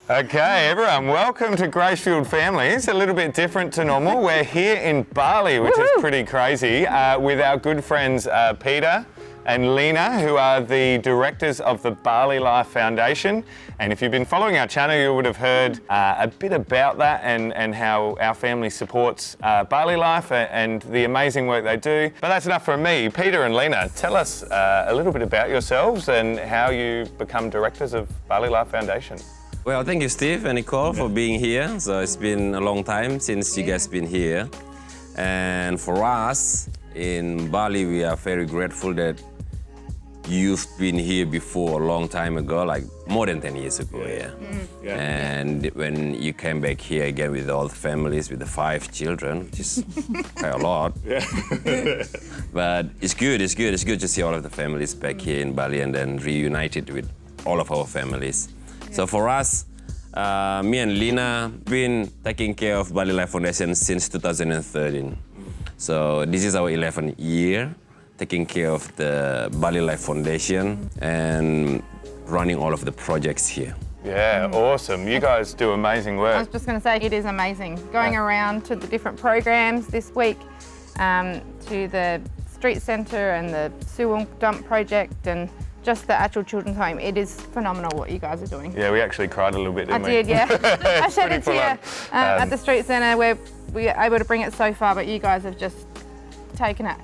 Okay, everyone, welcome to Gracefield Family. It's a little bit different to normal. We're here in Bali, which is pretty crazy, with our good friends Peter and Lena, who are the directors of the Bali Life Foundation. And if you've been following our channel, you would have heard a bit about that and how our family supports Bali Life and the amazing work they do. But that's enough from me. Peter and Lena, tell us a little bit about yourselves and how you become directors of Bali Life Foundation. Well, thank you, Steve and Nicole, for being here. So it's been a long time since you guys been here. And for us in Bali, we are very grateful that you've been here before a long time ago, like more than 10 years ago, yeah. And when you came back here again with all the families, with the 5 children, which is quite a lot. But it's good to see all of the families back here in Bali and then reunited with all of our families. So for us, me and Lena been taking care of Bali Life Foundation since 2013. So this is our 11th year taking care of the Bali Life Foundation and running all of the projects here. Yeah, awesome. You guys do amazing work. I was just going to say, it is amazing. Going around to the different programs this week, to the street centre and the Suwon dump project and just the actual children's home. It is phenomenal what you guys are doing. Yeah, we actually cried a little bit, didn't we? I did, yeah. I shared it to pretty you full at the street centre where we were able to bring it so far, but you guys have just taken it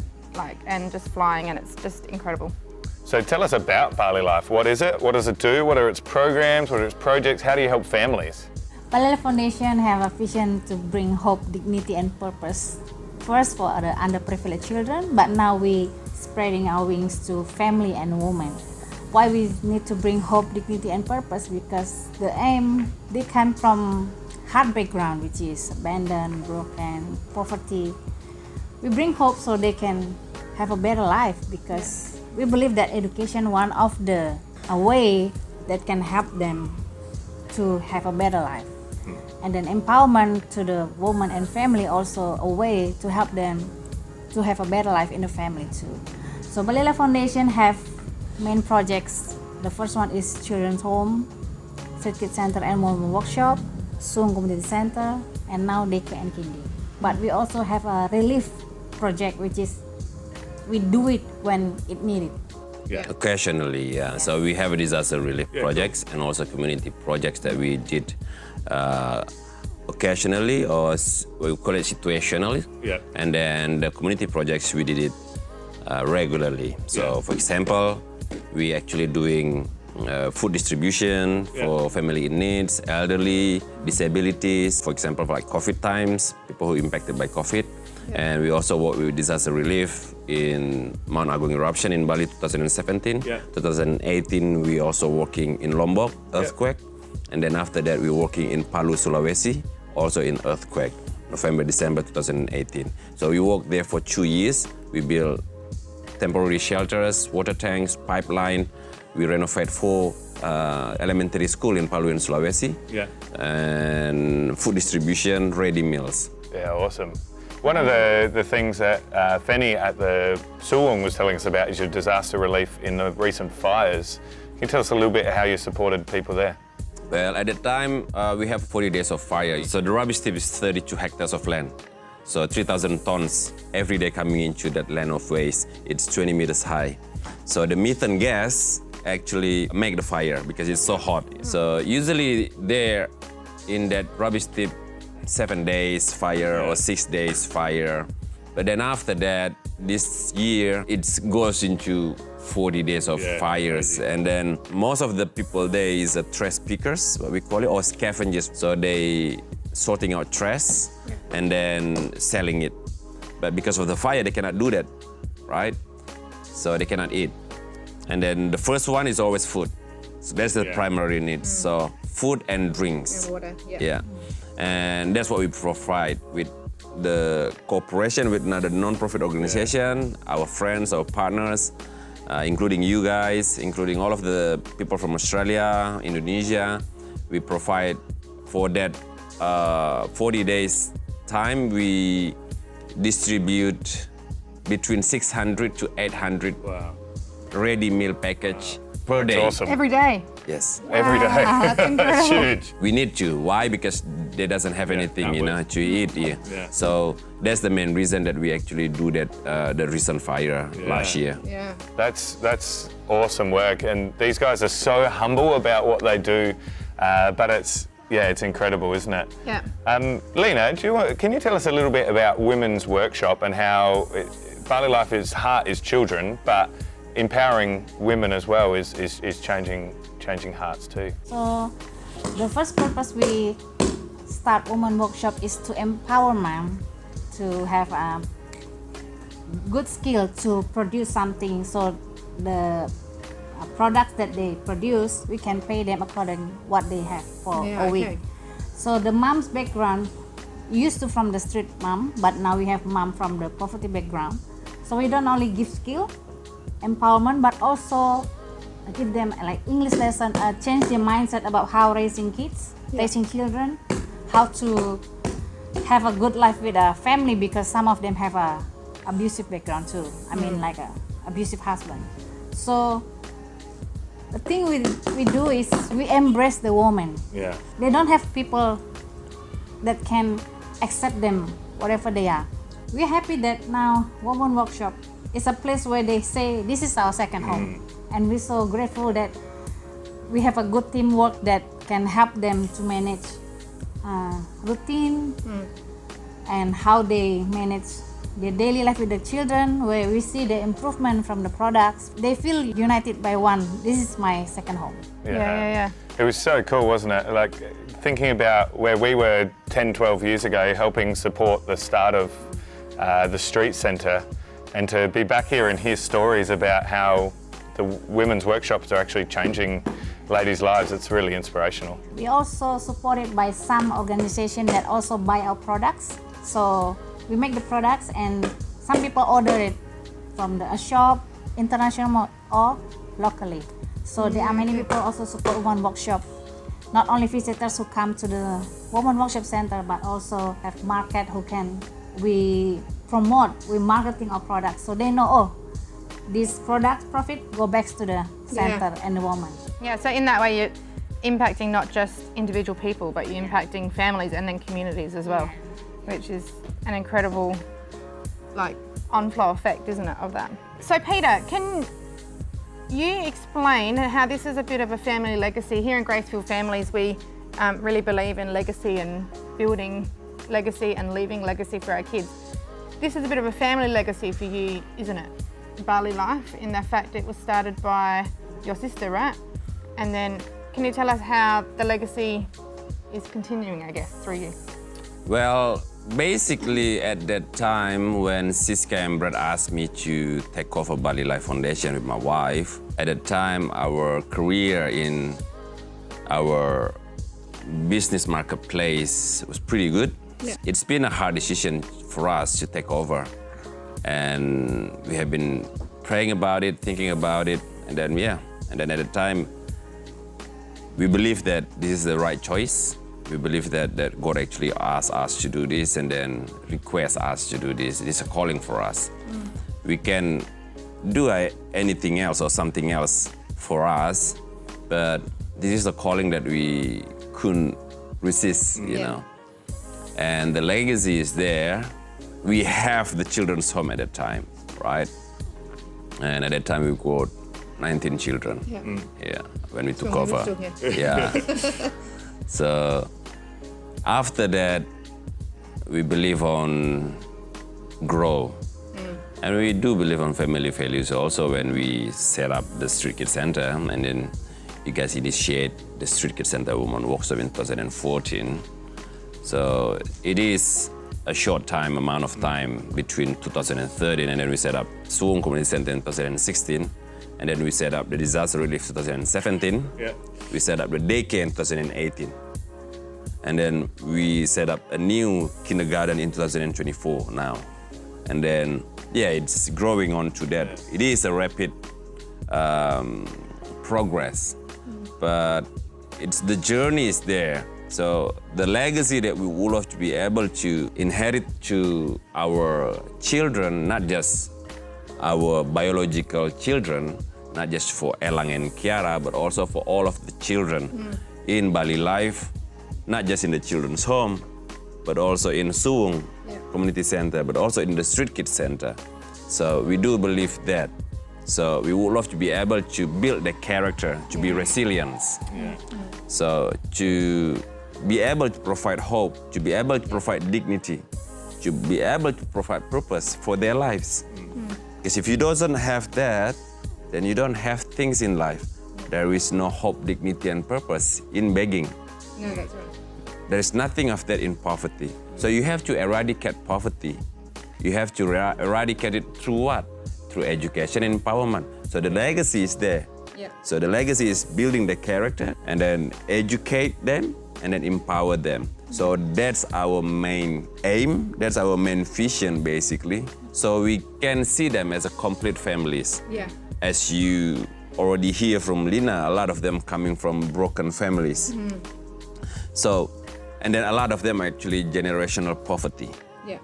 and just flying, and it's just incredible. So tell us about Bali Life. What is it? What does it do? What are its programs? What are its projects? How do you help families? Bali Life Foundation have a vision to bring hope, dignity and purpose. First for the underprivileged children, but now we spreading our wings to family and women. Why we need to bring hope, dignity and purpose? Because the aim, they come from hard background, which is abandoned, broken, poverty. We bring hope so they can have a better life, because we believe that education one of the a way that can help them to have a better life. And then empowerment to the woman and family also a way to help them to have a better life in the family too. So Bali Life Foundation have main projects. The first one is Children's Home, Street Kids Center and Movement Workshop, Suwon Community Center, and now Daycare and Kindi. But we also have a relief project, which is we do it when it needed. Occasionally, yeah. So we have disaster relief projects and also community projects that we did occasionally, or we call it situationally. And then the community projects, we did it regularly. So for example, we actually doing food distribution for family in needs, elderly, disabilities, for example, like COVID times, people who impacted by COVID. And we also work with disaster relief in Mount Agung eruption in Bali 2017. 2018, we also working in Lombok, earthquake. And then after that, we're working in Palu, Sulawesi, also in earthquake, November, December 2018. So we worked there for 2 years. We built temporary shelters, water tanks, pipeline. We renovate 4 elementary school in Palu and Sulawesi. And food distribution, ready meals. Yeah, awesome. One of the things that Feni at the Suwon was telling us about is your disaster relief in the recent fires. Can you tell us a little bit how you supported people there? Well, at the time, we have 40 days of fire. So the rubbish tip is 32 hectares of land. So 3,000 tons every day coming into that land of waste. It's 20 meters high. So the methane gas actually make the fire because it's so hot. So usually there in that rubbish tip, 7 days fire or 6 days fire. But then after that, this year, it goes into 40 days of fires. And then most of the people there is trash pickers, what we call it, or scavengers. So they sorting out trash and then selling it. But because of the fire, they cannot do that, right? So they cannot eat. And then the first one is always food. So that's the primary needs. So food and drinks. And water, yeah. And that's what we provide with the cooperation with another non-profit organization, our friends, our partners, including you guys, including all of the people from Australia, Indonesia. We provide for that 40 days time, we distribute between 600 to 800 ready meal package per day. Awesome. Every day. Yes. Every day. That's That's incredible. huge. We need to. Why? Because they doesn't have anything, to eat here. Yeah. So that's the main reason that we actually do that, the recent fire last year. Yeah. That's awesome work, and these guys are so humble about what they do, but it's incredible, isn't it? Yeah. Lena, can you tell us a little bit about Women's Workshop and how Bali Life's heart is children, but empowering women as well is changing hearts too. So the first purpose we start Women Workshop is to empower mom to have a good skill to produce something, so the products that they produce, we can pay them according what they have for a week. Okay. So the mom's background used to from the street mom, but now we have mom from the poverty background. So we don't only give skill, empowerment, but also give them like English lesson, change their mindset about how raising kids, raising children, how to have a good life with a family, because some of them have a abusive background too. I mean like a abusive husband. So the thing we do is we embrace the woman. Yeah. They don't have people that can accept them whatever they are. We're happy that now Women Workshop is a place where they say this is our second home, and we're so grateful that we have a good teamwork that can help them to manage routine and how they manage their daily life with the children, where we see the improvement from the products. They feel united by one. This is my second home. Yeah. It was so cool, wasn't it? Like thinking about where we were 10, 12 years ago, helping support the start of the street centre, and to be back here and hear stories about how the women's workshops are actually changing ladies' lives. It's really inspirational. We also supported by some organization that also buy our products. So we make the products and some people order it from a shop, international or locally. So there are many people also support Women Workshop. Not only visitors who come to the Women Workshop Center, but also have market we promote, we marketing our products. So they know, this product profit go back to the center and the woman. Yeah, so in that way you're impacting not just individual people, but you're impacting families and then communities as well, which is an incredible on-flow effect, isn't it, of that? So Peter, can you explain how this is a bit of a family legacy? Here in Gracefield Families, we really believe in legacy and building legacy and leaving legacy for our kids. This is a bit of a family legacy for you, isn't it? Bali Life, in the fact it was started by your sister, right? And then can you tell us how the legacy is continuing, I guess, through you? Well, basically at that time when Siska and Brad asked me to take over Bali Life Foundation with my wife, at that time our career in our business marketplace was pretty good. Yeah. It's been a hard decision for us to take over, and we have been praying about it, thinking about it, and then at the time we believe that this is the right choice. We believe that God actually asked us to do this and then requests us to do this. It's a calling for us. We can do anything else or something else for us, but this is a calling that we couldn't resist, you know. And the legacy is there. We have the children's home at that time, right? And at that time we got 19 children. Yeah, when we took over. Yeah. So after that, we believe on grow. And we do believe on family values also when we set up the Street Kids Center, and then you guys initiate the Street Kids Center Women Workshop in 2014. So it is a short amount of time between 2013, and then we set up Suwon Community Center in 2016, and then we set up the Disaster Relief 2017. Yeah. We set up the daycare in 2018. And then we set up a new kindergarten in 2024 now. And then, it's growing on to that. It is a rapid progress, but the journey is there. So the legacy that we would love to be able to inherit to our children, not just our biological children, not just for Elang and Kiara, but also for all of the children in Bali Life, not just in the children's home, but also in Suwung Community Center, but also in the Street Kids Center. So we do believe that. So we would love to be able to build the character, to be resilient. So to be able to provide hope, to be able to provide dignity, to be able to provide purpose for their lives. Because if you don't have that, then you don't have things in life. There is no hope, dignity, and purpose in begging. No, that's right. There is nothing of that in poverty. So you have to eradicate poverty. You have to eradicate it through what? Through education and empowerment. So the legacy is there. Yeah. So the legacy is building the character and then educate them and then empower them. So that's our main aim. That's our main vision, basically. So we can see them as a complete families. Yeah. As you already hear from Lina, a lot of them coming from broken families. So, and then a lot of them are actually generational poverty. Yeah.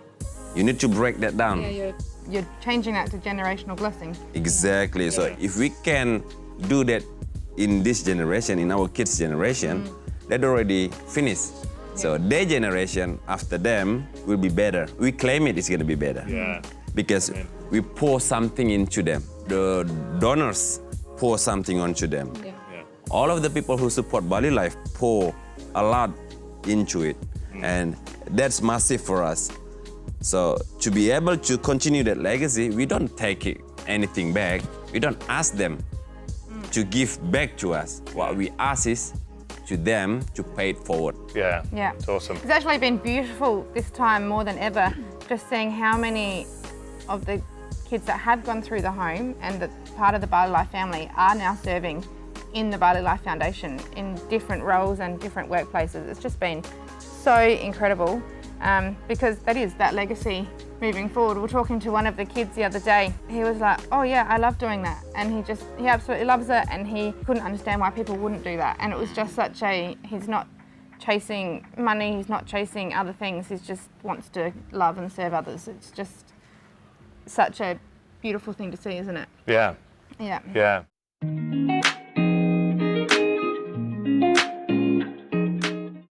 You need to break that down. Yeah, you're changing that to generational blessing. Exactly. So if we can do that in this generation, in our kids' generation, that already finished. So their generation after them will be better. We claim it's going to be better. Yeah. Because we pour something into them. The donors pour something onto them. Yeah. All of the people who support Bali Life pour a lot into it. And that's massive for us. So to be able to continue that legacy, we don't take anything back. We don't ask them to give back to us. What we ask is to them to pay it forward. Yeah. Yeah. It's awesome. It's actually been beautiful this time more than ever, just seeing how many of the kids that have gone through the home and that part of the Bali Life family are now serving in the Bali Life Foundation in different roles and different workplaces. It's just been so incredible because that is that legacy moving forward. We were talking to one of the kids the other day. He was like, oh yeah, I love doing that. And he absolutely loves it, and he couldn't understand why people wouldn't do that. And it was just he's not chasing money, he's not chasing other things, he just wants to love and serve others. It's just such a beautiful thing to see, isn't it? Yeah. Yeah. Yeah.